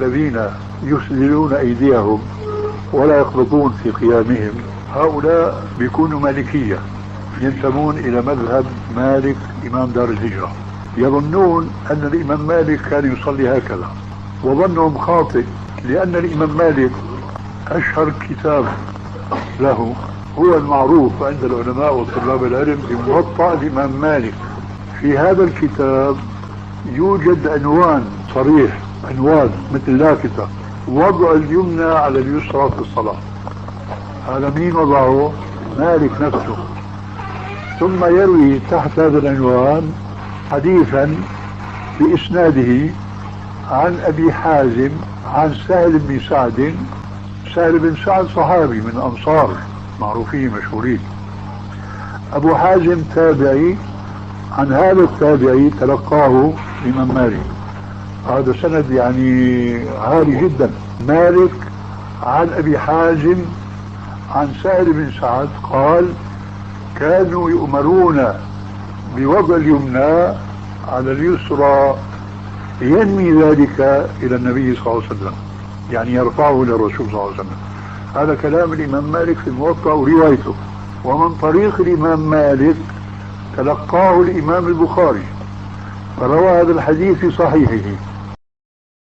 الذين يسدلون أيديهم ولا يقبضون في قيامهم، هؤلاء بيكونوا مالكية، ينتمون إلى مذهب مالك إمام دار الهجرة، يظنون أن الإمام مالك كان يصلي هكذا، وظنهم خاطئ، لأن الإمام مالك أشهر كتاب له هو المعروف عند العلماء وطلاب العلم بموطأ الإمام مالك. في هذا الكتاب يوجد عنوان صريح، عنوان مثل لافتة: وضع اليمنى على اليسرى في الصلاة. هذا مين وضعه؟ مالك نفسه. ثم يروي تحت هذا العنوان حديثا بإسناده عن أبي حازم عن سهل بن سعد. سهل بن سعد صحابي من الأنصار معروفين مشهورين، أبو حازم تابعي، عن هذا التابعي تلقاه الإمام مالك. هذا سند يعني عالي جدا. مالك عن أبي حازم عن سهل بن سعد قال: كانوا يؤمرون بوضع اليمنى على اليسرى، ينمي ذلك إلى النبي صلى الله عليه وسلم، يعني يرفعه إلى الرسول صلى الله عليه وسلم. هذا كلام الإمام مالك في الموطأ وروايته. ومن طريق الإمام مالك تلقاه الإمام البخاري، فروى هذا الحديث في صحيحه.